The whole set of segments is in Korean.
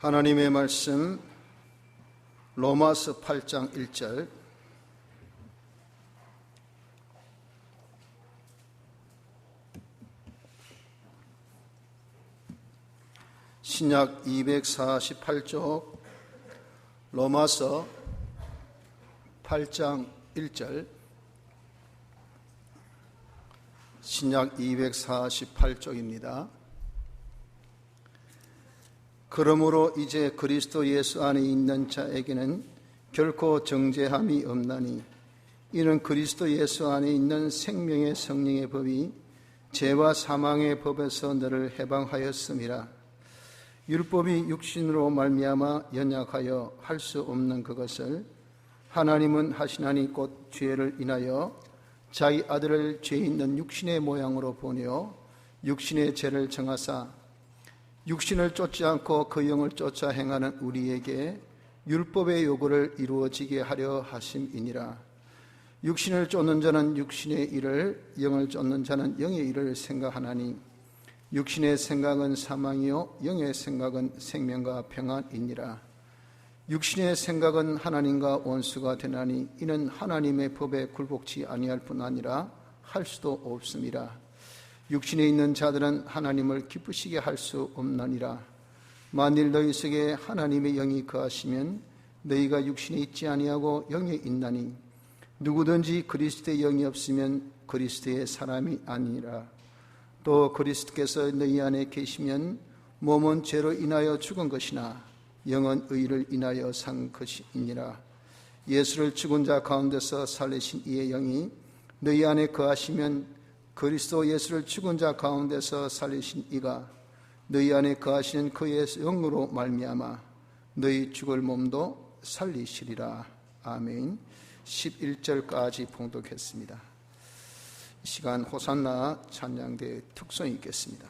하나님의 말씀 로마서 8장 1절 신약 248쪽 로마서 8장 1절 신약 248쪽입니다. 그러므로 이제 그리스도 예수 안에 있는 자에게는 결코 정죄함이 없나니 이는 그리스도 예수 안에 있는 생명의 성령의 법이 죄와 사망의 법에서 너를 해방하였음이라. 율법이 육신으로 말미암아 연약하여 할 수 없는 그것을 하나님은 하시나니 곧 죄를 인하여 자기 아들을 죄 있는 육신의 모양으로 보내어 육신의 죄를 정하사 육신을 쫓지 않고 그 영을 쫓아 행하는 우리에게 율법의 요구를 이루어지게 하려 하심이니라. 육신을 쫓는 자는 육신의 일을, 영을 쫓는 자는 영의 일을 생각하나니 육신의 생각은 사망이요 영의 생각은 생명과 평안이니라. 육신의 생각은 하나님과 원수가 되나니 이는 하나님의 법에 굴복치 아니할 뿐 아니라 할 수도 없음이라. 육신에 있는 자들은 하나님을 기쁘시게 할 수 없느니라. 만일 너희 속에 하나님의 영이 거하시면 너희가 육신에 있지 아니하고 영에 있나니 누구든지 그리스도의 영이 없으면 그리스도의 사람이 아니라. 또 그리스도께서 너희 안에 계시면 몸은 죄로 인하여 죽은 것이나 영은 의를 인하여 산 것이니라. 예수를 죽은 자 가운데서 살리신 이의 영이 너희 안에 거하시면 그리스도 예수를 죽은 자 가운데서 살리신 이가 너희 안에 거하시는 그의 영으로 말미암아 너희 죽을 몸도 살리시리라. 아멘. 11절까지 봉독했습니다. 이 시간 호산나 찬양대의 특성이 있겠습니다.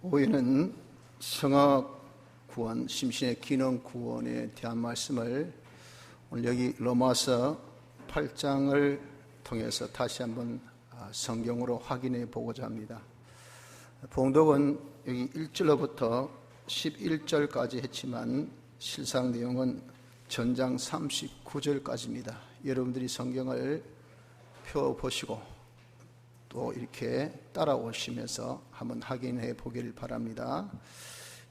오후에는 성악 구원, 심신의 기능 구원에 대한 말씀을 오늘 여기 로마서 8장을 통해서 다시 한번 성경으로 확인해 보고자 합니다. 봉독은 여기 1절로부터 11절까지 했지만 실상 내용은 전장 39절까지입니다. 여러분들이 성경을 펴보시고 또 이렇게 따라오시면서 한번 확인해 보기를 바랍니다.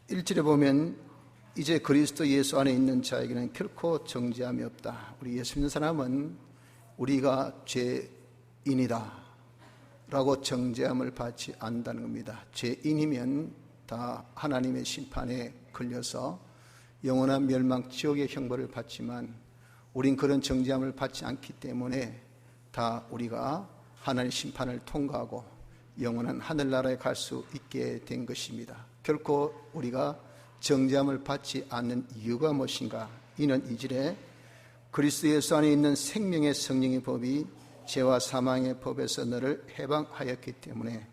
1절에 보면 이제 그리스도 예수 안에 있는 자에게는 결코 정죄함이 없다. 우리 예수 믿는 사람은 우리가 죄인이다 라고 정죄함을 받지 않는다는 겁니다. 죄인이면 다 하나님의 심판에 걸려서 영원한 멸망 지옥의 형벌을 받지만 우린 그런 정죄함을 받지 않기 때문에 다 우리가 하나님의 심판을 통과하고 영원한 하늘나라에 갈 수 있게 된 것입니다. 결코 우리가 정죄함을 받지 않는 이유가 무엇인가? 이는 2절에 그리스도 예수 안에 있는 생명의 성령의 법이 죄와 사망의 법에서 너를 해방하였기 때문에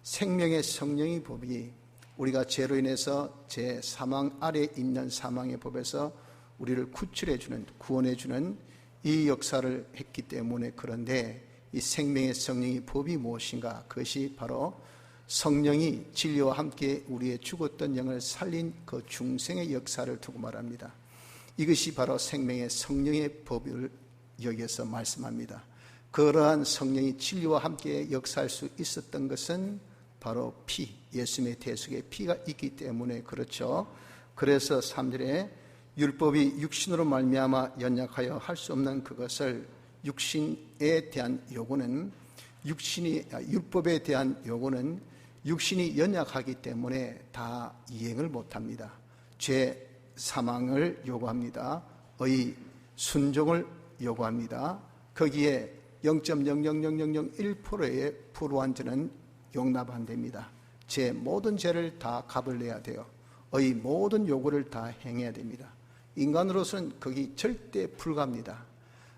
생명의 성령의 법이 우리가 죄로 인해서 죄 사망 아래 있는 사망의 법에서 우리를 구출해주는, 구원해주는 이 역사를 했기 때문에 그런데 이 생명의 성령의 법이 무엇인가? 그것이 바로 성령이 진리와 함께 우리의 죽었던 영을 살린 그 중생의 역사를 두고 말합니다. 이것이 바로 생명의 성령의 법을 여기에서 말씀합니다. 그러한 성령이 진리와 함께 역사할 수 있었던 것은 바로 피, 예수님의 대속의 피가 있기 때문에 그렇죠. 그래서 3절에 율법이 육신으로 말미암아 연약하여 할 수 없는 그것을 육신에 대한 요구는 율법에 대한 요구는 육신이 연약하기 때문에 다 이행을 못합니다. 죄 사망을 요구합니다. 의 순종을 요구합니다. 거기에 0.00001%의 불우한 죄는 용납 안 됩니다. 제 모든 죄를 다 값을 내야 돼요. 의 모든 요구를 다 행해야 됩니다. 인간으로서는 거기 절대 불가합니다.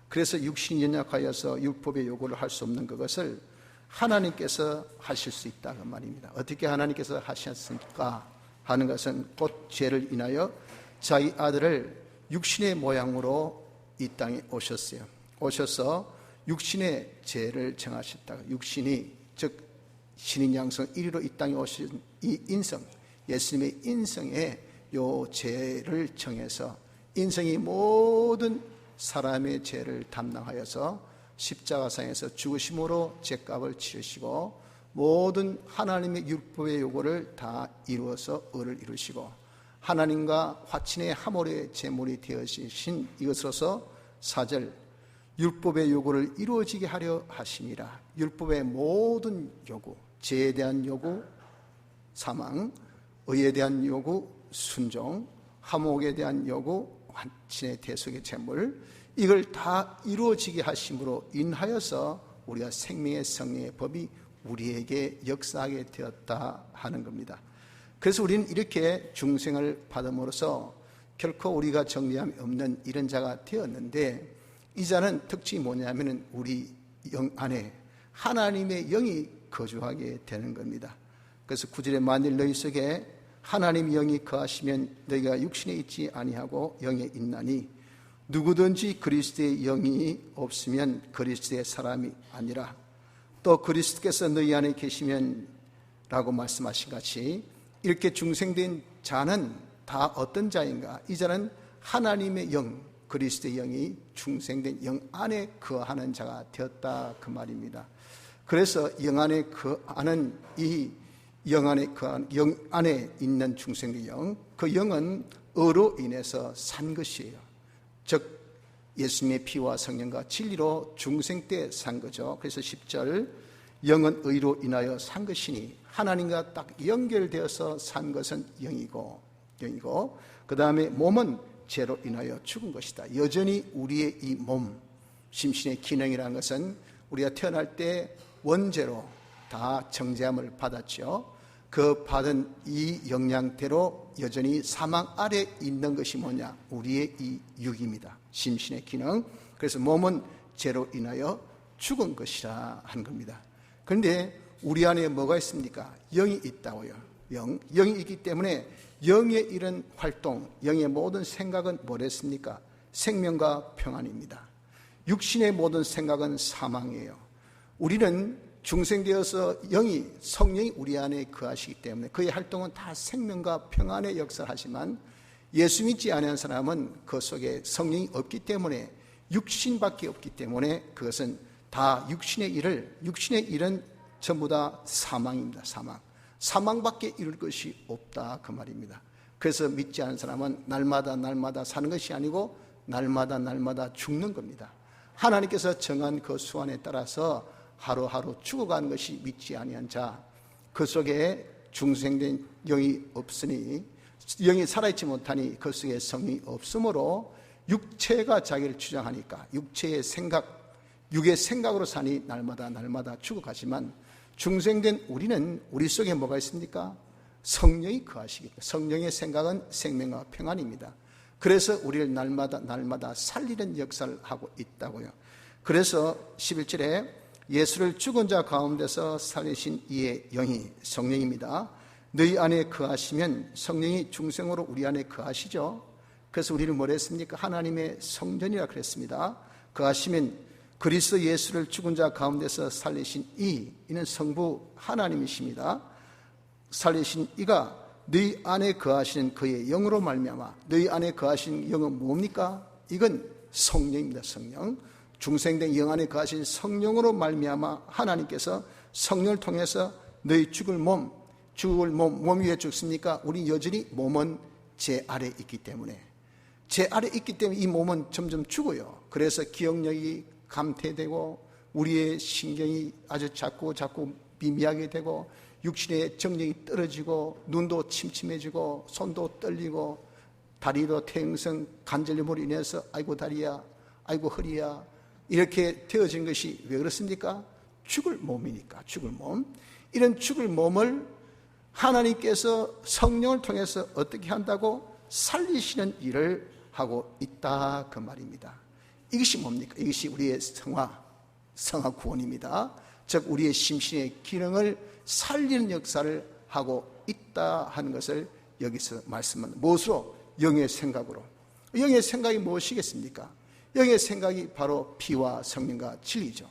그래서 육신이 연약하여서 율법의 요구를 할 수 없는 그것을 하나님께서 하실 수 있다 그 말입니다. 어떻게 하나님께서 하셨습니까? 하는 것은 곧 죄를 인하여 자기 아들을 육신의 모양으로 이 땅에 오셨어요. 오셔서 육신의 죄를 정하셨다. 육신이 즉 신인 양성 1위로 이 땅에 오신 이 인성, 예수님의 인성에 요 죄를 정해서 인성이 모든 사람의 죄를 담당하여서 십자가상에서 죽으심으로 죄값을 치르시고 모든 하나님의 율법의 요구를 다 이루어서 의를 이루시고 하나님과 화친의 화목의 제물이 되어지신 이것으로서 4절 율법의 요구를 이루어지게 하려 하심이라. 율법의 모든 요구, 죄에 대한 요구, 사망, 의에 대한 요구, 순종, 화목에 대한 요구, 화친의 대속의 제물, 이걸 다 이루어지게 하심으로 인하여서 우리가 생명의 성령의 법이 우리에게 역사하게 되었다 하는 겁니다. 그래서 우리는 이렇게 중생을 받음으로써 결코 우리가 정죄함이 없는 이런 자가 되었는데 이 자는 특징이 뭐냐면 우리 영 안에 하나님의 영이 거주하게 되는 겁니다. 그래서 9절에 만일 너희 속에 하나님 영이 거하시면 너희가 육신에 있지 아니하고 영에 있나니 누구든지 그리스도의 영이 없으면 그리스도의 사람이 아니라 또 그리스도께서 너희 안에 계시면 라고 말씀하신 같이 이렇게 중생된 자는 다 어떤 자인가? 이 자는 하나님의 영, 그리스도의 영이 중생된 영 안에 거하는 자가 되었다 그 말입니다. 그래서 영 안에 거하는 이 영 안에 있는 중생의 영, 그 영은 의로 인해서 산 것이에요. 즉 예수님의 피와 성령과 진리로 중생 때 산 거죠. 그래서 10절 영은 의로 인하여 산 것이니 하나님과 딱 연결되어서 산 것은 영이고 그 다음에 몸은 죄로 인하여 죽은 것이다. 여전히 우리의 이 몸, 심신의 기능이라는 것은 우리가 태어날 때 원죄로 다 정죄함을 받았죠. 그 받은 이 영향대로 여전히 사망 아래 있는 것이 뭐냐? 우리의 이 육입니다. 심신의 기능. 그래서 몸은 죄로 인하여 죽은 것이라 하는 겁니다. 그런데 우리 안에 뭐가 있습니까? 영이 있다고요. 영이 있기 때문에 영의 이런 활동, 영의 모든 생각은 뭐랬습니까? 생명과 평안입니다. 육신의 모든 생각은 사망이에요. 우리는 중생되어서 성령이 우리 안에 거하시기 때문에 그의 활동은 다 생명과 평안의 역사를 하지만 예수 믿지 않은 사람은 그 속에 성령이 없기 때문에 육신밖에 없기 때문에 그것은 다 육신의 일은 전부 다 사망입니다. 사망밖에 이룰 것이 없다 그 말입니다. 그래서 믿지 않은 사람은 날마다 사는 것이 아니고 날마다 죽는 겁니다. 하나님께서 정한 그 수완에 따라서 하루하루 죽어가는 것이 믿지 아니한 자, 그 속에 중생된 영이 없으니, 영이 살아있지 못하니 그 속에 성이 없으므로 육체가 자기를 주장하니까 육체의 생각, 육의 생각으로 사니 날마다 죽어가지만, 중생된 우리는 우리 속에 뭐가 있습니까? 성령이 거하시기 때문에 성령의 생각은 생명과 평안입니다. 그래서 우리를 날마다 살리는 역사를 하고 있다고요. 그래서 11절에 예수를 죽은 자 가운데서 살리신 이의 영이 성령입니다. 너희 안에 거하시면, 성령이 중생으로 우리 안에 거하시죠. 그래서 우리는 뭐라 했습니까? 하나님의 성전이라 그랬습니다. 거하시면 그리스도 예수를 죽은 자 가운데서 살리신 이는 성부 하나님이십니다. 살리신 이가 너희 안에 거하시는 그의 영으로 말미암아, 너희 안에 거하신 영은 뭡니까? 이건 성령입니다. 성령. 중생된 영 안에 거하신 성령으로 말미암아 하나님께서 성령을 통해서 너희 죽을 몸 위에 죽습니까? 우리 여전히 몸은 제 아래 있기 때문에 이 몸은 점점 죽어요. 그래서 기억력이 감퇴되고 우리의 신경이 아주 자꾸 미미하게 되고 육신의 정력이 떨어지고 눈도 침침해지고 손도 떨리고 다리도 퇴행성 관절염으로 인해서 아이고 다리야, 아이고 허리야, 이렇게 되어진 것이 왜 그렇습니까? 죽을 몸이니까. 죽을 몸. 이런 죽을 몸을 하나님께서 성령을 통해서 어떻게 한다고? 살리시는 일을 하고 있다 그 말입니다. 이것이 뭡니까? 이것이 우리의 성화 구원입니다. 즉 우리의 심신의 기능을 살리는 역사를 하고 있다 하는 것을 여기서 말씀합니다. 무엇으로? 영의 생각으로. 영의 생각이 무엇이겠습니까? 영의 생각이 바로 피와 성령과 진리죠.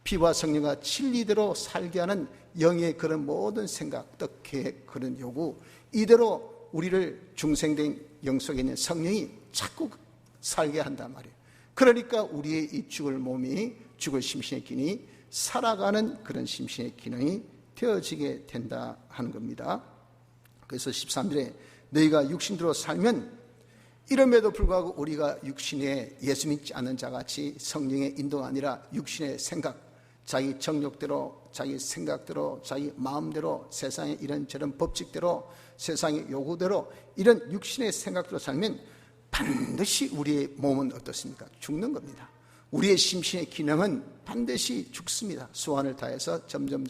피와 성령과 진리대로 살게 하는 영의 그런 모든 생각, 뜻, 계획, 그런 요구, 이대로 우리를 중생된 영 속에 있는 성령이 자꾸 살게 한단 말이에요. 그러니까 우리의 이 죽을 몸이, 죽을 심신의 기능이 살아가는 그런 심신의 기능이 되어지게 된다 하는 겁니다. 그래서 13절에 너희가 육신대로 살면, 이름에도 불구하고 우리가 육신에 예수 믿지 않는 자같이 성령의 인도가 아니라 육신의 생각, 자기 정욕대로, 자기 생각대로, 자기 마음대로, 세상의 이런저런 법칙대로, 세상의 요구대로 이런 육신의 생각대로 살면 반드시 우리의 몸은 어떻습니까? 죽는 겁니다. 우리의 심신의 기능은 반드시 죽습니다. 수완을 다해서 점점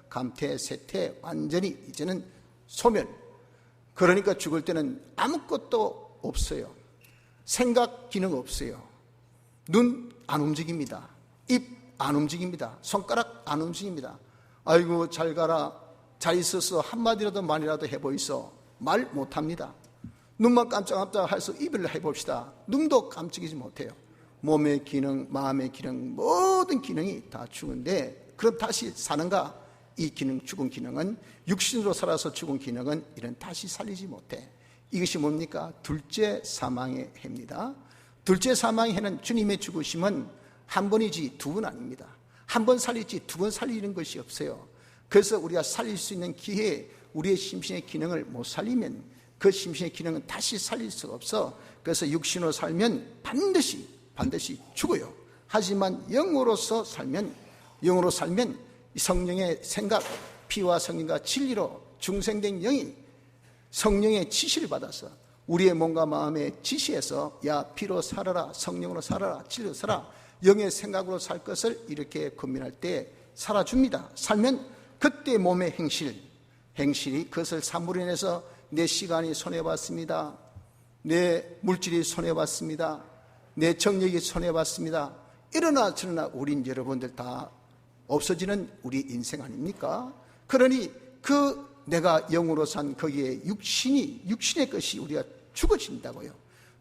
감퇴, 쇠퇴, 완전히 이제는 소멸. 그러니까 죽을 때는 아무것도 없어요. 생각 기능 없어요. 눈 안 움직입니다. 입 안 움직입니다. 손가락 안 움직입니다. 아이고 잘 가라, 잘 있어서 한마디라도 말이라도 해보이소. 말 못합니다. 눈만 깜짝깜짝 해서 입을 해봅시다. 눈도 깜찍이지 못해요. 몸의 기능, 마음의 기능, 모든 기능이 다 죽은데 그럼 다시 사는가? 이 기능, 죽은 기능은, 육신으로 살아서 죽은 기능은 이런 다시 살리지 못해. 이것이 뭡니까? 둘째 사망의 해입니다. 둘째 사망의 해는 주님의 죽으심은 한 번이지 두 번 아닙니다. 한 번 살리지 두 번 살리는 것이 없어요. 그래서 우리가 살릴 수 있는 기회에 우리의 심신의 기능을 못 살리면 그 심신의 기능은 다시 살릴 수가 없어. 그래서 육신으로 살면 반드시 죽어요. 하지만 영으로 살면 성령의 생각, 피와 성령과 진리로 중생된 영이 성령의 지시를 받아서 우리의 몸과 마음의 지시에서 야 피로 살아라, 성령으로 살아라, 진리로 살아, 영의 생각으로 살 것을 이렇게 권면할 때 살아줍니다. 살면 그때 몸의 행실이 그것을 삼으로 인해서 내 시간이 손해봤습니다, 내 물질이 손해봤습니다, 내 정력이 손해봤습니다, 이러나 저러나 우린 여러분들 다 없어지는 우리 인생 아닙니까? 그러니 그 내가 영으로 산 거기에 육신의 것이 우리가 죽어진다고요.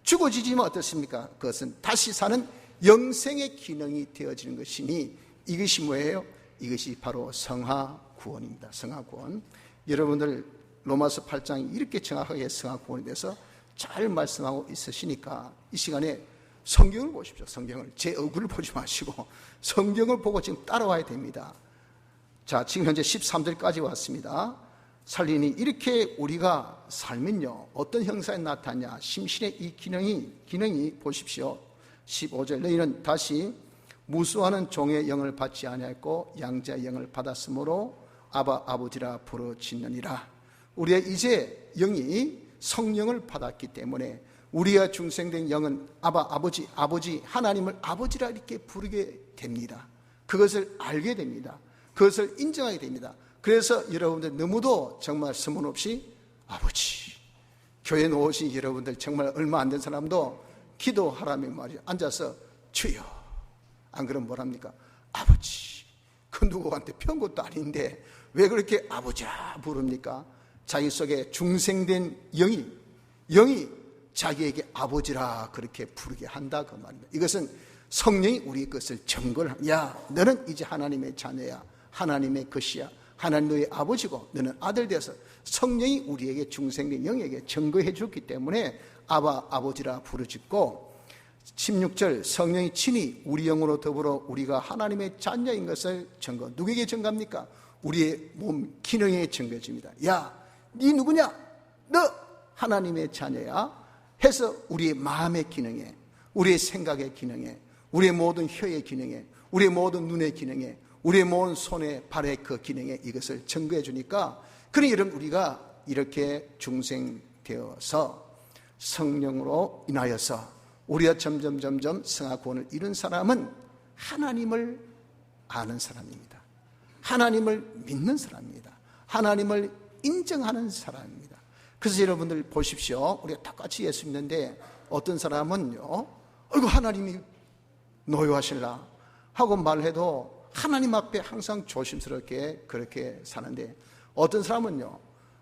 죽어지지만 어떻습니까? 그것은 다시 사는 영생의 기능이 되어지는 것이니 이것이 뭐예요? 이것이 바로 성화구원입니다. 성화구원. 여러분들 로마서 8장이 이렇게 정확하게 성화구원에 대해서 잘 말씀하고 있으시니까 이 시간에 성경을 보십시오. 성경을. 제 얼굴을 보지 마시고 성경을 보고 지금 따라와야 됩니다. 자, 지금 현재 13절까지 왔습니다. 살리니 이렇게 우리가 살면요 어떤 형상에 나타나냐? 심신의 이 기능이 보십시오. 15절 너희는 다시 무수하는 종의 영을 받지 아니하였고 양자의 영을 받았으므로 아바 아버지라 부르짖느니라. 우리가 이제 영이 성령을 받았기 때문에 우리가 중생된 영은 아바 아버지 하나님을 아버지라 이렇게 부르게 됩니다. 그것을 알게 됩니다. 그것을 인정하게 됩니다. 그래서 여러분들 너무도 정말 서문없이 아버지, 교회 나오신 여러분들 정말 얼마 안 된 사람도 기도하라면 말이죠. 앉아서 주여, 안 그러면 뭐랍니까? 아버지. 그 누구한테 편 것도 아닌데 왜 그렇게 아버지라 부릅니까? 자기 속에 중생된 영이 자기에게 아버지라 그렇게 부르게 한다 그 말입니다. 이것은 성령이 우리 것을 증거를 합니다. 야, 너는 이제 하나님의 자녀야. 하나님의 것이야. 하나님 너의 아버지고 너는 아들 되어서 성령이 우리에게 중생된 영에게 증거해 줬기 때문에 아버지라 부르짖고 16절 성령이 친히 우리 영으로 더불어 우리가 하나님의 자녀인 것을 증거. 누구에게 증거합니까? 우리의 몸 기능에 증거해줍니다. 야, 네 누구냐? 너 하나님의 자녀야 해서 우리의 마음의 기능에, 우리의 생각의 기능에, 우리의 모든 혀의 기능에, 우리의 모든 눈의 기능에, 우리의 모든 손의 발의 그 기능에 이것을 증거해 주니까, 그러니 여러분 우리가 이렇게 중생되어서 성령으로 인하여서 우리가 점점 성화구원을 이룬 사람은 하나님을 아는 사람입니다. 하나님을 믿는 사람입니다. 하나님을 인정하는 사람입니다. 그래서 여러분들 보십시오. 우리가 똑같이 예수 믿는데 어떤 사람은요, 아이고 하나님이 노여하실라 하고 말해도 하나님 앞에 항상 조심스럽게 그렇게 사는데, 어떤 사람은요,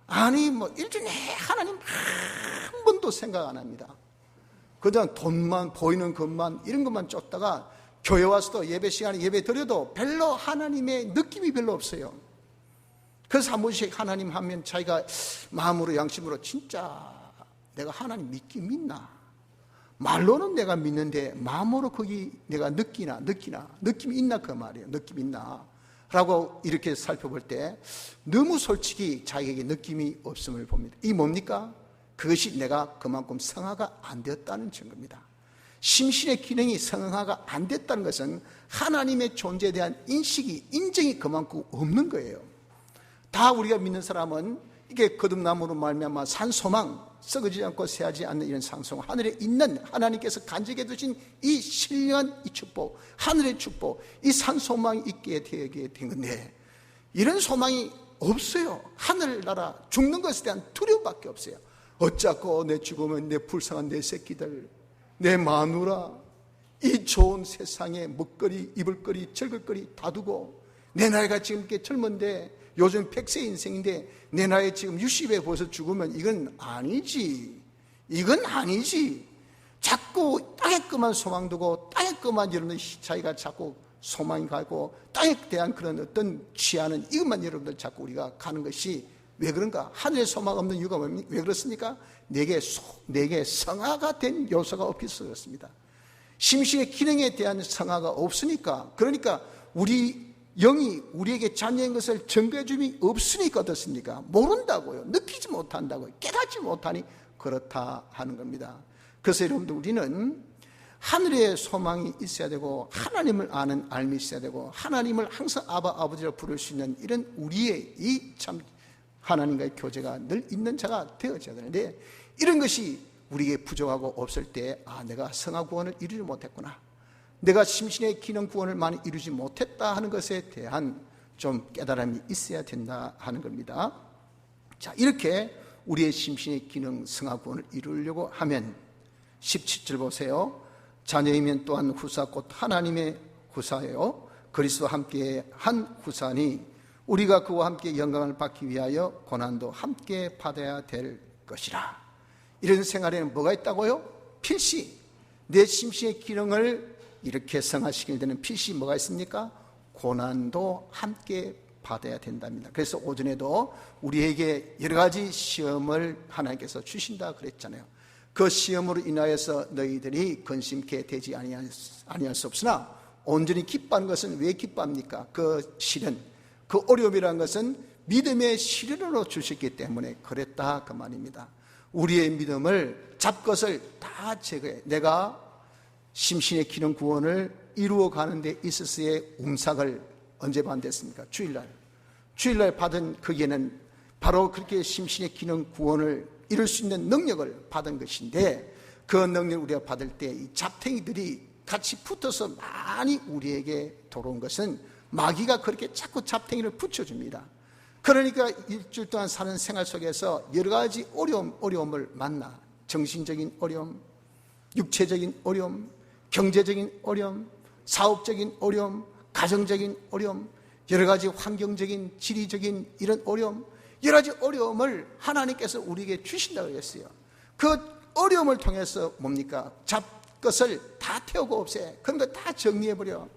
아니 일주일에 하나님 한 번도 생각 안 합니다. 그냥 돈만, 보이는 것만, 이런 것만 쫓다가 교회 와서도 예배 시간에 예배 드려도 별로 하나님의 느낌이 별로 없어요. 그래서 한 번씩 하나님 하면 자기가 마음으로 양심으로 진짜 내가 하나님 믿나? 말로는 내가 믿는데 마음으로 거기 내가 느끼나 느낌이 있나 그 말이에요. 느낌 있나? 라고 이렇게 살펴볼 때 너무 솔직히 자기에게 느낌이 없음을 봅니다. 이게 뭡니까? 그것이 내가 그만큼 성화가 안 되었다는 증거입니다. 심신의 기능이 성화가 안 됐다는 것은 하나님의 존재에 대한 인정이 그만큼 없는 거예요. 다 우리가 믿는 사람은 이게 거듭남으로 말미암아 산소망, 썩어지지 않고 새하지 않는 이런 산소망, 하늘에 있는 하나님께서 간직해 두신 이 신령한 이 축복, 하늘의 축복, 이 산소망이 있게 되게 된 건데, 이런 소망이 없어요. 하늘나라 죽는 것에 대한 두려움밖에 없어요. 어쩌고 내 죽으면 내 불쌍한 내 새끼들, 내 마누라, 이 좋은 세상에 먹거리, 입을거리, 즐길거리 다 두고, 내 나이가 지금 꽤 젊은데 요즘 100세 인생인데 내 나이 지금 60에 벌써 죽으면 이건 아니지. 자꾸 땅에 것만 소망 두고 땅에 것만 여러분들 자기가 자꾸 소망이 가고 땅에 대한 그런 어떤 취하는 이것만 여러분들 자꾸 우리가 가는 것이 왜 그런가? 하늘에 소망 없는 이유가 뭡니까? 왜 그렇습니까? 내게 성화가 된 요소가 없어서 그렇습니다. 심신의 기능에 대한 성화가 없으니까, 그러니까 우리 영이 우리에게 자녀인 것을 증거해 줌이 없으니까 어떻습니까? 모른다고요. 느끼지 못한다고요. 깨닫지 못하니 그렇다 하는 겁니다. 그래서 여러분들 우리는 하늘의 소망이 있어야 되고 하나님을 아는 알미 있어야 되고 하나님을 항상 아버지라 부를 수 있는 이런 우리의 이 참 하나님과의 교제가 늘 있는 자가 되어져야 되는데, 이런 것이 우리에게 부족하고 없을 때 내가 성화구원을 이루지 못했구나, 내가 심신의 기능 구원을 많이 이루지 못했다 하는 것에 대한 좀 깨달음이 있어야 된다 하는 겁니다. 자, 이렇게 우리의 심신의 기능 성화구원을 이루려고 하면 17절 보세요. 자녀이면 또한 후사 곧 하나님의 후사예요. 그리스도와 함께 한 후사니 우리가 그와 함께 영광을 받기 위하여 고난도 함께 받아야 될 것이라. 이런 생활에는 뭐가 있다고요? 필시, 내 심신의 기능을 이렇게 성화시키는 데는 필시 뭐가 있습니까? 고난도 함께 받아야 된답니다. 그래서 오전에도 우리에게 여러 가지 시험을 하나님께서 주신다 그랬잖아요. 그 시험으로 인하여서 너희들이 근심케 되지 아니할 수 없으나 온전히 기뻐하는 것은 왜 기뻐합니까? 그 시련, 그 어려움이라는 것은 믿음의 시련으로 주셨기 때문에 그랬다 그 말입니다. 우리의 믿음을 잡것을 다 제거해. 내가 심신의 기능 구원을 이루어가는 데 있어서의 um삭을 언제 받았습니까? 주일날 받은 거기에는 바로 그렇게 심신의 기능 구원을 이룰 수 있는 능력을 받은 것인데, 그 능력을 우리가 받을 때 이 잡탱이들이 같이 붙어서 많이 우리에게 돌아온 것은 마귀가 그렇게 자꾸 잡탱이를 붙여줍니다. 그러니까 일주일 동안 사는 생활 속에서 여러 가지 어려움을 만나. 정신적인 어려움, 육체적인 어려움, 경제적인 어려움, 사업적인 어려움, 가정적인 어려움, 여러 가지 환경적인, 지리적인 이런 어려움, 여러 가지 어려움을 하나님께서 우리에게 주신다고 했어요. 그 어려움을 통해서 뭡니까? 잡것을 다 태우고 없애. 그런 거 다 정리해버려.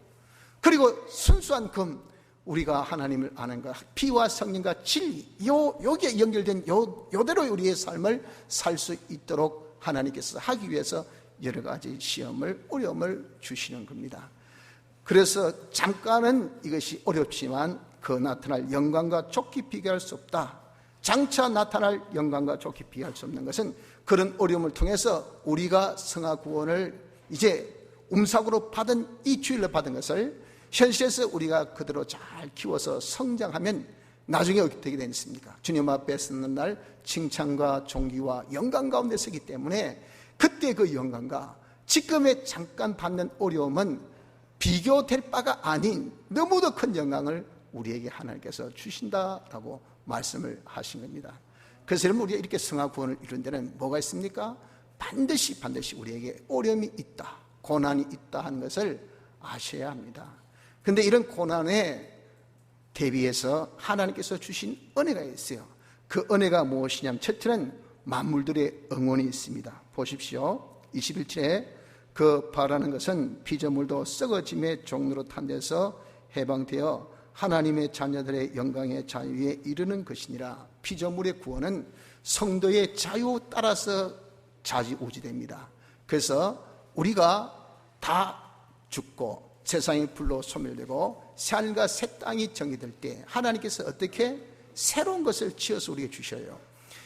그리고 순수한 금, 우리가 하나님을 아는 것, 피와 성령과 진리, 여기에 연결된 요대로 우리의 삶을 살 수 있도록 하나님께서 하기 위해서 여러 가지 시험을, 어려움을 주시는 겁니다. 그래서 잠깐은 이것이 어렵지만 그 나타날 영광과 좋게 비교할 수 없다. 장차 나타날 영광과 좋게 비교할 수 없는 것은 그런 어려움을 통해서 우리가 성화 구원을 이제 um삭으로 받은, 이 주일로 받은 것을 현실에서 우리가 그대로 잘 키워서 성장하면 나중에 어떻게 되겠습니까? 주님 앞에 서는 날 칭찬과 존귀와 영광 가운데 서기 때문에 그때 그 영광과 지금의 잠깐 받는 어려움은 비교될 바가 아닌 너무도 큰 영광을 우리에게 하나님께서 주신다라고 말씀을 하신 겁니다. 그래서 여러분, 우리가 이렇게 성화 구원을 이룬 데는 뭐가 있습니까? 반드시 우리에게 어려움이 있다, 고난이 있다 하는 것을 아셔야 합니다. 그런데 이런 고난에 대비해서 하나님께서 주신 은혜가 있어요. 그 은혜가 무엇이냐면, 첫째는 만물들의 응원이 있습니다. 보십시오. 21절에 그 바라는 것은 피조물도 썩어짐의 종로로 탄 데서 해방되어 하나님의 자녀들의 영광의 자유에 이르는 것이니라. 피조물의 구원은 성도의 자유 따라서 좌지우지됩니다. 그래서 우리가 다 죽고 세상의 불로 소멸되고 새하늘과 새 땅이 정의될 때 하나님께서 어떻게 새로운 것을 지어서 우리에게 주셔요.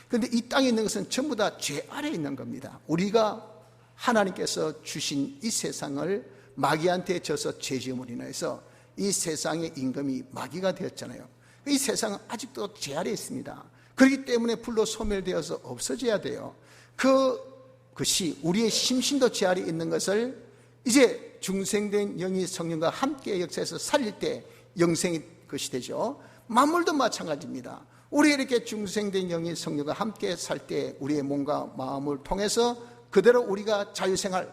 그런데 이 땅에 있는 것은 전부 다 죄 아래에 있는 겁니다. 우리가 하나님께서 주신 이 세상을 마귀한테 져서 죄지음으로 인해서 이 세상의 임금이 마귀가 되었잖아요. 이 세상은 아직도 죄 아래에 있습니다. 그렇기 때문에 불로 소멸되어서 없어져야 돼요. 그것이 우리의 심신도 죄 아래에 있는 것을 이제 중생된 영이 성령과 함께 역사해서 살릴 때 영생의 것이 되죠. 만물도 마찬가지입니다. 우리 이렇게 중생된 영이 성령과 함께 살 때 우리의 몸과 마음을 통해서 그대로 우리가 자유생활,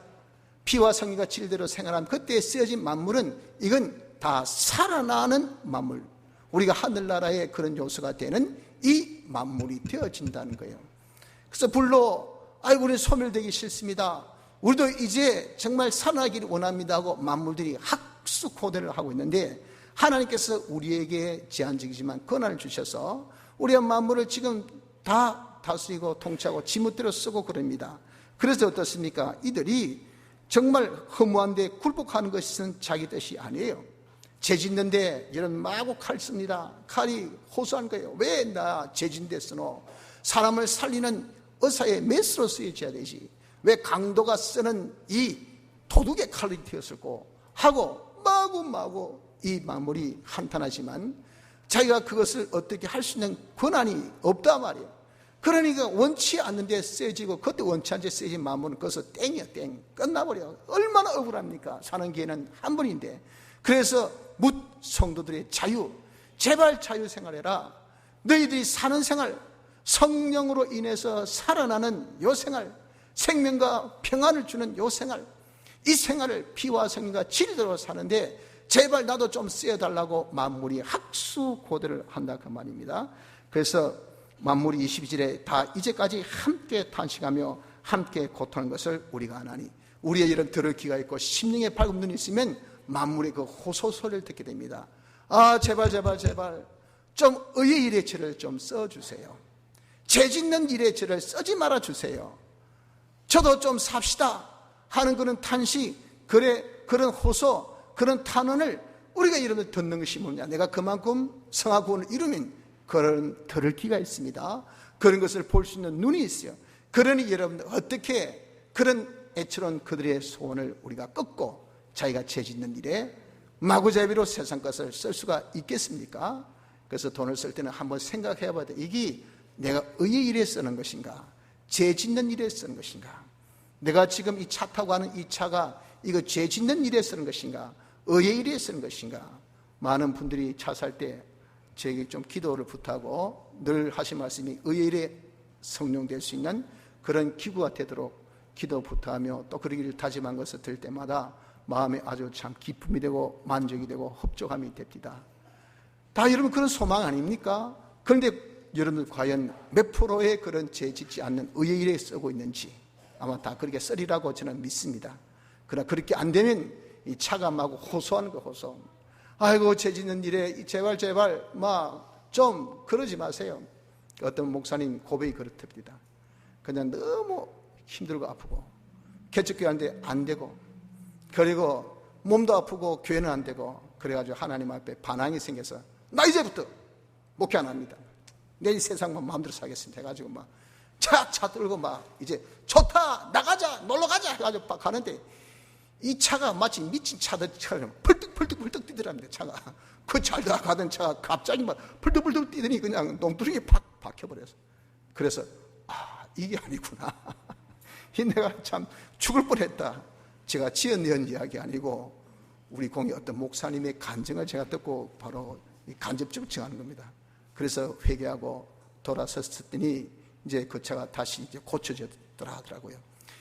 피와 성령과 진리대로 생활하면 그때 쓰여진 만물은 이건 다 살아나는 만물, 우리가 하늘나라의 그런 요소가 되는 이 만물이 되어진다는 거예요. 그래서 불로 우리는 소멸되기 싫습니다, 우리도 이제 정말 살아나기를 원합니다 하고 만물들이 학수고대를 하고 있는데, 하나님께서 우리에게 제한적이지만 권한을 주셔서 우리의 만물을 지금 다 다스리고 통치하고 지멋대로 쓰고 그럽니다. 그래서 어떻습니까? 이들이 정말 허무한데 굴복하는 것은 자기 뜻이 아니에요. 죄 짓는데 이런 마구 칼 씁니다. 칼이 호소한 거예요. 왜 나 죄 짓는데 쓰노? 사람을 살리는 의사의 메스로 쓰여져야 되지, 왜 강도가 쓰는 이 도둑의 칼이 되었을고 하고 마구 이 만물이 한탄하지만 자기가 그것을 어떻게 할 수 있는 권한이 없단 말이에요. 그러니까 원치 않는데 쓰여지고, 그때 원치 않는데 쓰여진 만물은 그것을 땡이야, 땡. 끝나버려. 얼마나 억울합니까? 사는 기회는 한 번인데. 그래서 묻 성도들의 자유, 제발 자유 생활해라. 너희들이 사는 생활, 성령으로 인해서 살아나는 요 생활, 생명과 평안을 주는 요 생활, 이 생활을 피와 성령과 진리대로 사는데 제발 나도 좀 쓰여달라고 만물이 학수고대를 한다 그 말입니다. 그래서 만물이 22절에 다 이제까지 함께 탄식하며 함께 고통하는 것을 우리가 아나니, 우리의 이런 들을 귀가 있고 심령에 밝은 눈이 있으면 만물의 그 호소 소리를 듣게 됩니다. 아, 제발 좀 의의 일의 죄를 좀 써주세요. 죄 짓는 일의 죄를 쓰지 말아주세요. 저도 좀 삽시다 하는 그런 탄식, 그런 호소, 그런 탄원을 우리가 여러분 듣는 것이 뭐냐, 내가 그만큼 성화구원을 이루면 그런 들을 귀가 있습니다. 그런 것을 볼 수 있는 눈이 있어요. 그러니 여러분들 어떻게 그런 애처로운 그들의 소원을 우리가 꺾고 자기가 죄 짓는 일에 마구잡이로 세상 것을 쓸 수가 있겠습니까? 그래서 돈을 쓸 때는 한번 생각해 봐야 돼. 이게 내가 의의 일에 쓰는 것인가, 죄 짓는 일에 쓰는 것인가, 내가 지금 이 차 타고 가는 이 차가 이거 죄 짓는 일에 쓰는 것인가, 의의 일에 쓰는 것인가. 많은 분들이 차 살 때 저에게 좀 기도를 부탁하고 늘 하신 말씀이 의의 일에 성령될 수 있는 그런 기구가 되도록 기도 부탁하며 또 그러기를 다짐한 것을 들을 때마다 마음에 아주 참 기쁨이 되고 만족이 되고 흡족함이 됩니다. 다 여러분 그런 소망 아닙니까? 그런데 여러분 과연 몇 프로의 그런 죄 짓지 않는 의의 일에 쓰고 있는지 아마 다 그렇게 쓰리라고 저는 믿습니다. 그러나 그렇게 안 되면 이 차가마고 호소하는 거 호소. 아이고 죄 짓는 일에 제발 좀 그러지 마세요. 어떤 목사님 고백이 그렇답니다. 그냥 너무 힘들고 아프고 개척교회 하는데 안 되고, 그리고 몸도 아프고 교회는 안 되고, 그래가지고 하나님 앞에 반항이 생겨서 나 이제부터 목회 안 합니다. 내 이 세상만 마음대로 살겠습니다 해가지고 막 차 들고 막 이제 좋다 나가자 놀러가자 해가지고 막 가는데 이 차가 마치 미친 차들처럼 펄떡 뛰더랍니다. 차가 그 잘 가던 차가 갑자기 막 펄떡 뛰더니 그냥 농두렁에 팍 박혀버려서, 그래서 이게 아니구나. 내가 참 죽을 뻔했다. 제가 지어낸 이야기 아니고 우리 공의 어떤 목사님의 간증을 제가 듣고 바로 간접적으로 정하는 겁니다. 그래서 회개하고 돌아섰더니 이제 그 차가 다시 이제 고쳐졌더라 하더라고요.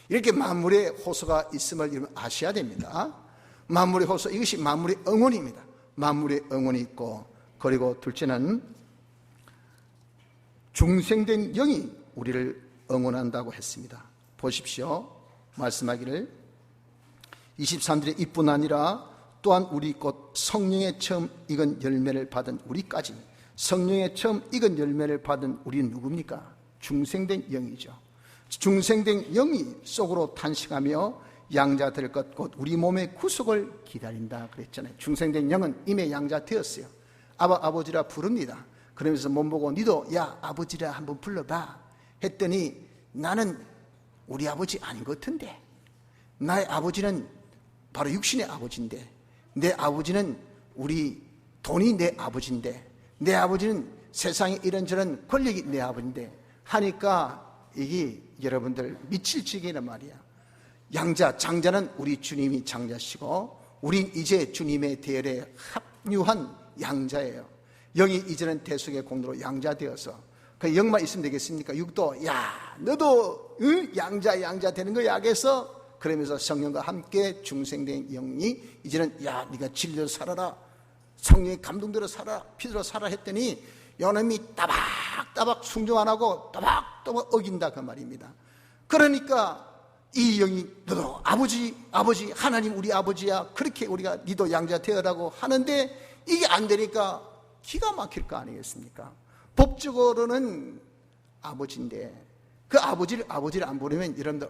이렇게 만물의 호소가 있음을 여러분 아셔야 됩니다. 만물의 호소, 이것이 만물의 응원입니다. 만물의 응원이 있고, 그리고 둘째는 중생된 영이 우리를 응원한다고 했습니다. 보십시오. 말씀하기를 23절에 이뿐 아니라 또한 우리 곧 성령의 처음 익은 열매를 받은 우리까지. 성령의 처음 익은 열매를 받은 우리는 누굽니까? 중생된 영이죠. 중생된 영이 속으로 탄식하며 양자 될 것 곧 우리 몸의 구속을 기다린다 그랬잖아요. 중생된 영은 이미 양자 되었어요. 아버지라 부릅니다. 그러면서 몸 보고 니도 야 아버지라 한번 불러봐 했더니 나는 우리 아버지 아닌 것 같은데, 나의 아버지는 바로 육신의 아버지인데, 내 아버지는 우리 돈이 내 아버지인데, 내 아버지는 세상에 이런저런 권력이 내 아버지인데 하니까 이게 여러분들 미칠 지경이란 말이야. 양자, 장자는 우리 주님이 장자시고 우린 이제 주님의 대열에 합류한 양자예요. 영이 이제는 대속의 공로로 양자되어서, 그 영만 있으면 되겠습니까? 육도 야 너도 양자 되는 거야 하겠어. 그러면서 성령과 함께 중생된 영이 이제는 야 네가 진리로 살아라, 성령의 감동대로 살아라, 피대로 살아라 했더니 요놈이 따박따박 순종 안 하고 따박따박 어긴다 그 말입니다. 그러니까 이 영이 너도 아버지 하나님 우리 아버지야, 그렇게 우리가 니도 양자 되어라고 하는데 이게 안 되니까 기가 막힐 거 아니겠습니까? 법적으로는 아버지인데 그 아버지를 안 부르면 여러분들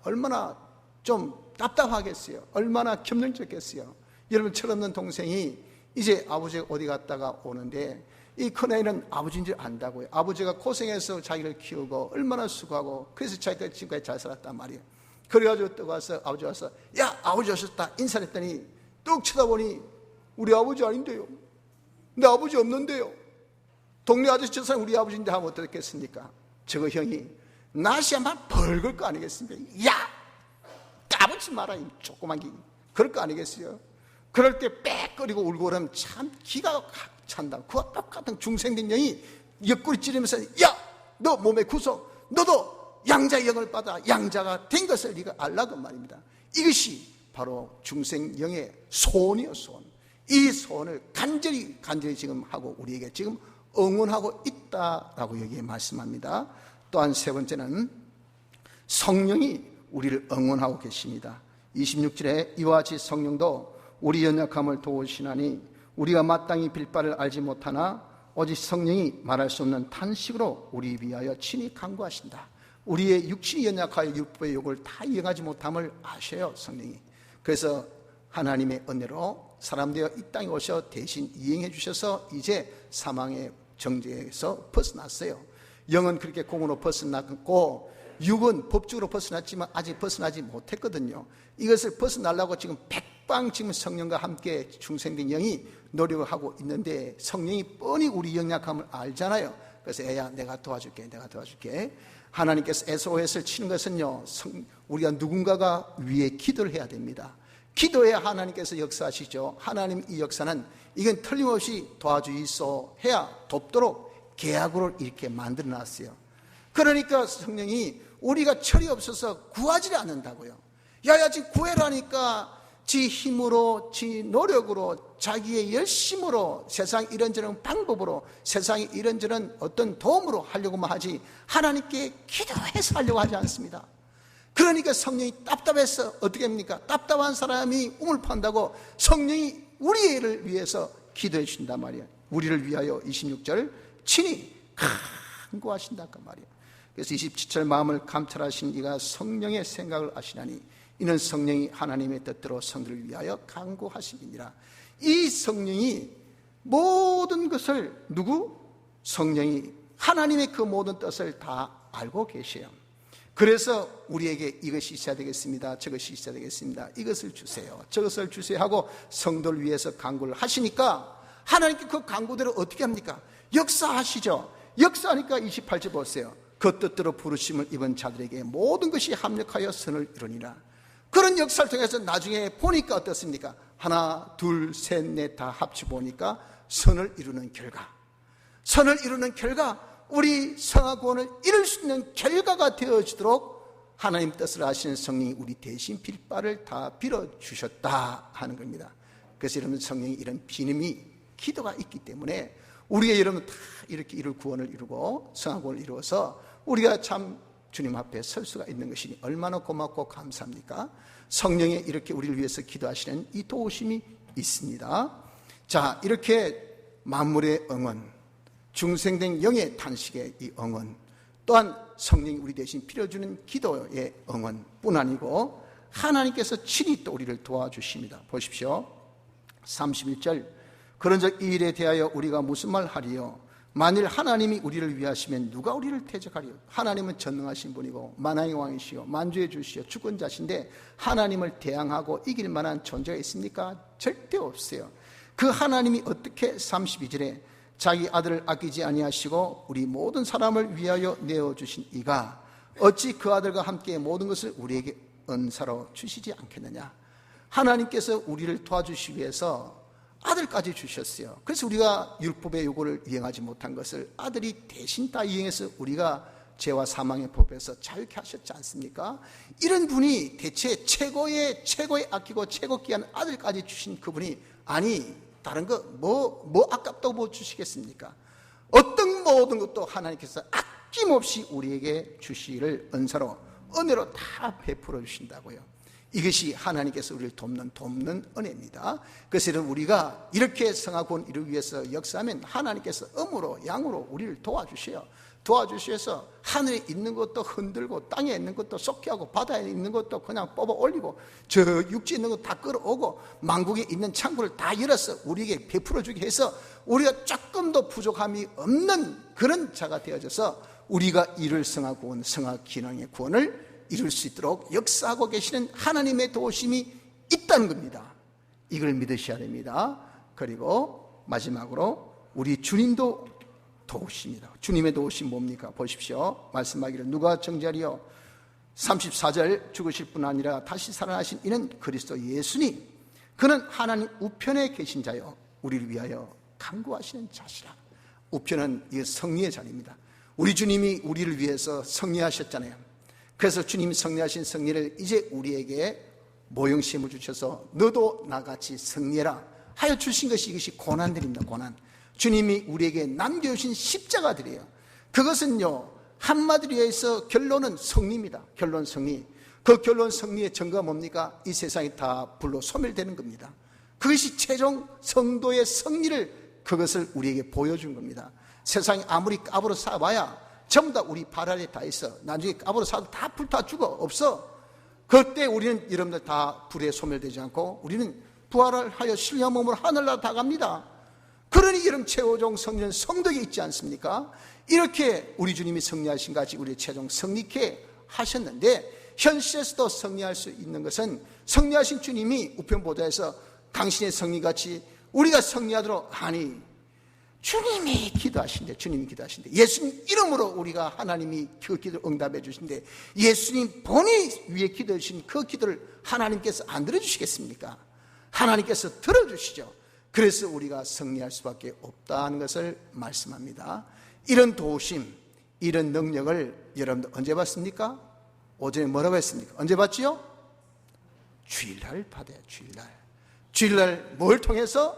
얼마나 좀 답답하겠어요. 얼마나 겸연쩍겠어요. 여러분 철없는 동생이 이제 아버지가 어디 갔다가 오는데 이 큰아이는 아버지인 줄 안다고요. 아버지가 고생해서 자기를 키우고 얼마나 수고하고 그래서 자기가 지금까지 잘 살았단 말이에요. 그래가지고 또 와서 아버지 와서 야 아버지 오셨다 인사를 했더니 뚝 쳐다보니 우리 아버지 아닌데요, 내 아버지 없는데요, 동네 아저씨 저 사람 우리 아버지인데 하면 어떻겠습니까? 저거 형이 낯이 한번 벌걸 거 아니겠습니까? 야 까불지 마라 이 조그만 게, 그럴 거 아니겠어요? 그럴 때 빽거리고 울고 그러면 참 기가 찬다. 그와 똑같은 중생된 영이 옆구리 찌르면서 야 너 몸의 구속 너도 양자의 영을 받아 양자가 된 것을 네가 알라고 말입니다. 이것이 바로 중생영의 소원이요, 소원. 이 소원을 간절히 지금 하고 우리에게 지금 응원하고 있다라고 여기에 말씀합니다. 또한 세 번째는 성령이 우리를 응원하고 계십니다. 26절에 이와 같이 성령도 우리 연약함을 도우시나니 우리가 마땅히 빌 바를 알지 못하나 오직 성령이 말할 수 없는 탄식으로 우리 위하여 친히 간구하신다. 우리의 육신이 연약하여 율법의 욕을 다 이행하지 못함을 아셔요, 성령이. 그래서 하나님의 은혜로 사람되어 이 땅에 오셔 대신 이행해 주셔서 이제 사망의 정죄에서 벗어났어요. 영은 그렇게 공으로 벗어났고 육은 법적으로 벗어났지만 아직 벗어나지 못했거든요. 이것을 벗어나려고 지금 백방 지금 성령과 함께 중생된 영이 노력을 하고 있는데 성령이 뻔히 우리 연약함을 알잖아요. 그래서 애야 내가 도와줄게. 하나님께서 SOS를 치는 것은요, 우리가 누군가가 위에 기도를 해야 됩니다. 기도해야 하나님께서 역사하시죠. 하나님 이 역사는 이건 틀림없이 도와주이소 해야 돕도록 계약으로 이렇게 만들어 놨어요. 그러니까 성령이 우리가 철이 없어서 구하지 않는다고요. 야야 지금 구해라니까 지 힘으로 지 노력으로 자기의 열심으로 세상 이런저런 방법으로 세상의 이런저런 어떤 도움으로 하려고만 하지 하나님께 기도해서 하려고 하지 않습니다. 그러니까 성령이 답답해서 어떻게 합니까? 답답한 사람이 우물 판다고 성령이 우리를 위해서 기도해 주신단 말이에요. 우리를 위하여 26절 친히 간구하신다 그 말이에요. 그래서 27절 마음을 감찰하신 이가 성령의 생각을 아시나니 이는 성령이 하나님의 뜻대로 성들을 위하여 간구하시니라. 이 성령이 모든 것을 성령이 하나님의 그 모든 뜻을 다 알고 계셔요. 그래서 우리에게 이것이 있어야 되겠습니다, 저것이 있어야 되겠습니다, 이것을 주세요, 저것을 주세요 하고 성도를 위해서 간구를 하시니까 하나님께 그 간구대로 어떻게 합니까? 역사하시죠. 역사하니까 28절 보세요. 그 뜻대로 부르심을 입은 자들에게 모든 것이 합력하여 선을 이루니라. 그런 역사를 통해서 나중에 보니까 어떻습니까? 하나 둘 셋 넷 다 합쳐 보니까 선을 이루는 결과 우리 성화구원을 이룰 수 있는 결과가 되어지도록 하나님 뜻을 아시는 성령이 우리 대신 빌 바를 다 빌어주셨다 하는 겁니다. 그래서 여러분 성령이 이런 비밀이 기도가 있기 때문에 우리가 여러분 다 이렇게 이룰 구원을 이루고 성화구원을 이루어서 우리가 참 주님 앞에 설 수가 있는 것이니 얼마나 고맙고 감사합니까? 성령이 이렇게 우리를 위해서 기도하시는 이 도우심이 있습니다. 자, 이렇게 만물의 응원, 중생된 영의 탄식의 이 응원, 또한 성령이 우리 대신 빌어주는 기도의 응원뿐 아니고 하나님께서 친히 또 우리를 도와주십니다. 보십시오. 31절 그런즉 이 일에 대하여 우리가 무슨 말 하리요? 만일 하나님이 우리를 위하시면 누가 우리를 대적하리요? 하나님은 전능하신 분이고 만왕의 왕이시요 만주의 주시요 주권자신데 하나님을 대항하고 이길 만한 존재가 있습니까? 절대 없어요. 그 하나님이 어떻게 32절에 자기 아들을 아끼지 아니하시고 우리 모든 사람을 위하여 내어주신 이가 어찌 그 아들과 함께 모든 것을 우리에게 은사로 주시지 않겠느냐. 하나님께서 우리를 도와주시기 위해서 아들까지 주셨어요. 그래서 우리가 율법의 요구를 이행하지 못한 것을 아들이 대신 다 이행해서 우리가 죄와 사망의 법에서 자유케 하셨지 않습니까? 이런 분이 대체 최고의 아끼고 최고 귀한 아들까지 주신 그분이 아니 다른 거 뭐 아깝다고 뭐 주시겠습니까? 어떤 모든 것도 하나님께서 아낌없이 우리에게 주시기를 은사로 은혜로 다 베풀어 주신다고요. 이것이 하나님께서 우리를 돕는 은혜입니다. 그래서 우리가 이렇게 성화구원 이루기 위해서 역사하면 하나님께서 음으로 양으로 우리를 도와주셔서 하늘에 있는 것도 흔들고 땅에 있는 것도 쏟게 하고 바다에 있는 것도 그냥 뽑아 올리고 저 육지에 있는 것 다 끌어오고 만국에 있는 창구를 다 열어서 우리에게 베풀어 주게 해서 우리가 조금도 부족함이 없는 그런 자가 되어져서 우리가 이룰 성화구원, 성화기능의 구원을 이룰 수 있도록 역사하고 계시는 하나님의 도우심이 있다는 겁니다. 이걸 믿으셔야 됩니다. 그리고 마지막으로 우리 주님도 도우십니다. 주님의 도우심 뭡니까? 보십시오. 말씀하기를 누가 정죄하리요? 34절 죽으실 뿐 아니라 다시 살아나신 이는 그리스도 예수니 그는 하나님 우편에 계신 자요 우리를 위하여 간구하시는 자시라. 우편은 이 성리의 자리입니다. 우리 주님이 우리를 위해서 성리하셨잖아요. 그래서 주님이 성리하신 성리를 이제 우리에게 모형시험을 주셔서 너도 나같이 승리해라 하여 주신 것이, 이것이 고난들입니다. 고난. 주님이 우리에게 남겨주신 십자가들이에요. 그것은요, 한마디로 해서 결론은 승리입니다. 결론 승리. 그 결론 승리의 증거가 뭡니까? 이 세상이 다 불로 소멸되는 겁니다. 그것이 최종 성도의 승리를, 그것을 우리에게 보여준 겁니다. 세상이 아무리 까불어 싸봐야 전부 다 우리 발 아래 다 있어. 나중에 까불어 싸도 다 불타 죽어. 없어. 그때 우리는 여러분들 다 불에 소멸되지 않고 우리는 부활을 하여 신령한 몸으로 하늘나라 다 갑니다. 그러니 이런 최종 승리는 성도에 있지 않습니까? 이렇게 우리 주님이 승리하신 같이 우리 최종 승리케 하셨는데, 현실에서도 승리할 수 있는 것은 승리하신 주님이 우편보좌에서 당신의 승리같이 우리가 승리하도록 하니, 주님이 기도하신대. 주님이 기도하신대. 예수님 이름으로 우리가 하나님이 그 기도를 응답해 주신대. 예수님 본인이 위에 기도해 주신 그 기도를 하나님께서 안 들어주시겠습니까? 하나님께서 들어주시죠. 그래서 우리가 승리할 수밖에 없다는 것을 말씀합니다. 이런 도우심, 이런 능력을 여러분들 언제 받습니까? 오전에 뭐라고 했습니까? 언제 받지요? 주일날 받아요. 주일날 뭘 통해서?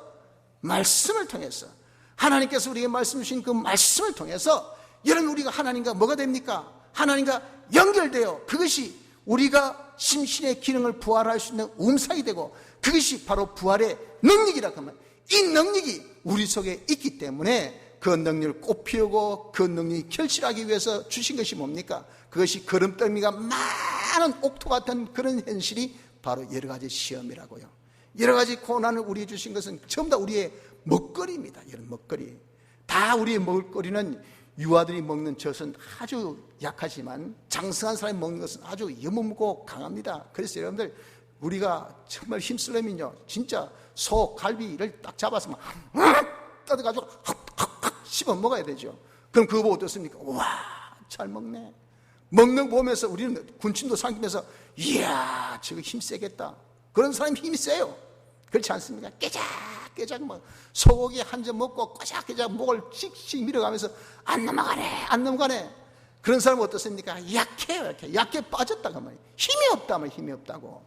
말씀을 통해서. 하나님께서 우리에게 말씀 주신 그 말씀을 통해서 여러분, 우리가 하나님과 뭐가 됩니까? 하나님과 연결되어 그것이 우리가 심신의 기능을 부활할 수 있는 음사이 되고, 그것이 바로 부활의 능력이라고 하면, 이 능력이 우리 속에 있기 때문에 그 능력을 꽃피우고 그 능력이 결실하기 위해서 주신 것이 뭡니까? 그것이 거름더미가 많은 옥토 같은 그런 현실이 바로 여러 가지 시험이라고요. 여러 가지 고난을 우리에게 주신 것은 전부 다 우리의 먹거리입니다. 이런 먹거리. 다 우리의 먹을거리는 유아들이 먹는 젖은 아주 약하지만 장성한 사람이 먹는 것은 아주 여물고 강합니다. 그래서 여러분들, 우리가 정말 힘쓰려면요, 진짜 소, 갈비를 딱 잡아서 막 뜯어가지고 팍팍팍 씹어 먹어야 되죠. 그럼 그거 보고 어떻습니까? 와, 잘 먹네. 먹는 거 보면서 우리는 군침도 삼키면서, 이야, 저거 힘 세겠다. 그런 사람이 힘이 세요. 그렇지 않습니까? 깨작깨작 뭐 소고기 한 점 먹고 꼬작꼬작 목을 씩씩 밀어가면서 안 넘어가네. 그런 사람은 어떻습니까? 약해요. 이렇게 약해 빠졌다고 말이에요. 힘이 없다면 힘이 없다고.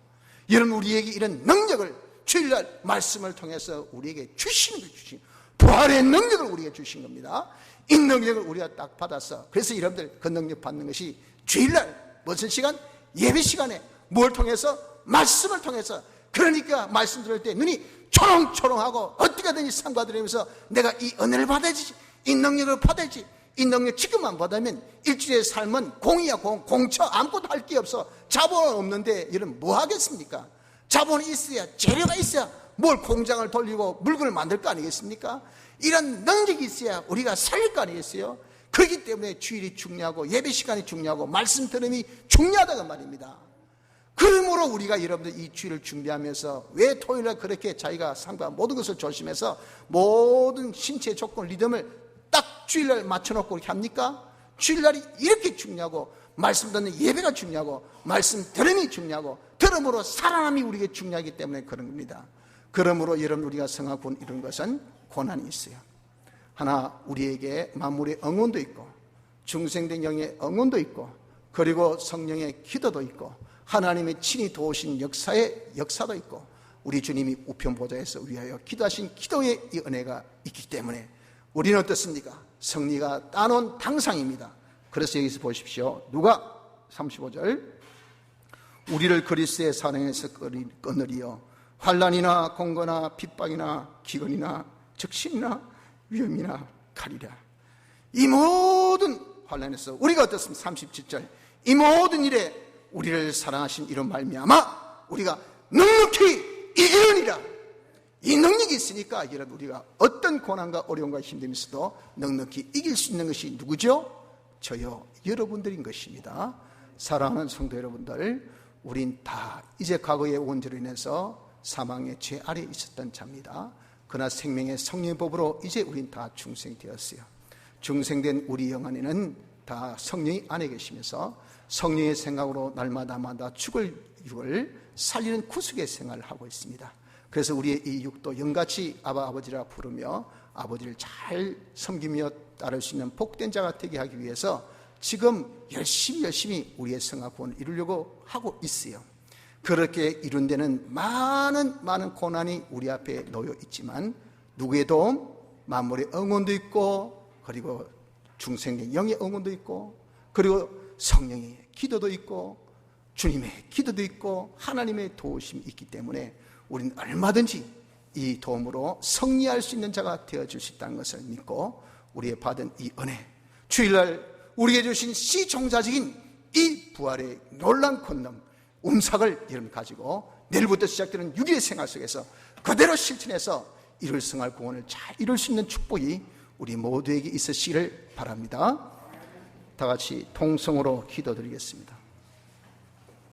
여러분, 우리에게 이런 능력을 주일날 말씀을 통해서 우리에게 주시는 거예요. 부활의 능력을 우리에게 주신 겁니다. 이 능력을 우리가 딱 받아서, 그래서 여러분들 그 능력 받는 것이 주일날 무슨 시간? 예배 시간에 뭘 통해서? 말씀을 통해서. 그러니까 말씀 들을 때 눈이 초롱초롱하고 어떻게든지 삼가드리면서 내가 이 은혜를 받아야지, 이 능력을 받아야지. 이 능력 지금만 받으면 일주일의 삶은 공이야, 공처. 아무것도 할 게 없어. 자본은 없는데 이런 뭐 하겠습니까? 자본이 있어야, 재료가 있어야 뭘 공장을 돌리고 물건을 만들 거 아니겠습니까? 이런 능력이 있어야 우리가 살릴 거 아니겠어요? 그렇기 때문에 주일이 중요하고 예배 시간이 중요하고 말씀 들음이 중요하다고 말입니다. 그러므로 우리가 여러분들 이 주일을 준비하면서 왜 토요일날 그렇게 자기가 삶과 모든 것을 조심해서 모든 신체 조건 리듬을 딱 주일날 맞춰놓고 이렇게 합니까? 주일날이 이렇게 중요하고, 말씀 듣는 예배가 중요하고, 말씀 들음이 중요하고, 들음으로 살아남이 우리에게 중요하기 때문에 그런 겁니다. 그러므로 여러분, 우리가 성하고 이런 것은 고난이 있어요. 하나, 우리에게 만물의 응원도 있고, 중생된 영의 응원도 있고, 그리고 성령의 기도도 있고, 하나님의 친히 도우신 역사도 있고, 우리 주님이 우편보좌에서 위하여 기도하신 기도의 이 은혜가 있기 때문에 우리는 어떻습니까? 승리가 따놓은 당상입니다. 그래서 여기서 보십시오. 누가 35절, 우리를 그리스도의 사랑에서 끊으리요 환난이나 공고나 핍박이나 기근이나 적신이나 위험이나 칼이라. 이 모든 환난에서 우리가 어떻습니까? 37절, 이 모든 일에 우리를 사랑하신 이런 말미암아 우리가 넉넉히 이기느니라. 이 능력이 있으니까 여러분, 우리가 어떤 고난과 어려움과 힘듦이 있어도 넉넉히 이길 수 있는 것이 누구죠? 저요, 여러분들인 것입니다. 사랑하는 성도 여러분들, 우린 다 이제 과거의 원죄로 인해서 사망의 죄 아래에 있었던 자입니다. 그러나 생명의 성령의 법으로 이제 우린 다 중생되었어요. 중생된 우리 영 안에는 다 성령이 안에 계시면서 성령의 생각으로 날마다 죽을 육을 살리는 구속의 생활을 하고 있습니다. 그래서 우리의 이 육도 영같이 아버지라 부르며 아버지를 잘 섬기며 따를 수 있는 복된 자가 되게 하기 위해서 지금 열심히 우리의 성화 구원을 이루려고 하고 있어요. 그렇게 이룬 데는 많은 고난이 우리 앞에 놓여 있지만 누구의 도움? 만물의 응원도 있고, 그리고 중생의 영의 응원도 있고, 그리고 성령의 기도도 있고, 주님의 기도도 있고, 하나님의 도우심이 있기 때문에 우리는 얼마든지 이 도움으로 승리할 수 있는 자가 되어줄 수 있다는 것을 믿고, 우리의 받은 이 은혜, 주일날 우리에게 주신 시종자적인 이 부활의 놀라운 권능, 음삭을 여러분 가지고 내일부터 시작되는 6일의 생활 속에서 그대로 실천해서 이룰 생활 구원을 잘 이룰 수 있는 축복이 우리 모두에게 있으시기를 바랍니다. 다 같이 통성으로 기도드리겠습니다.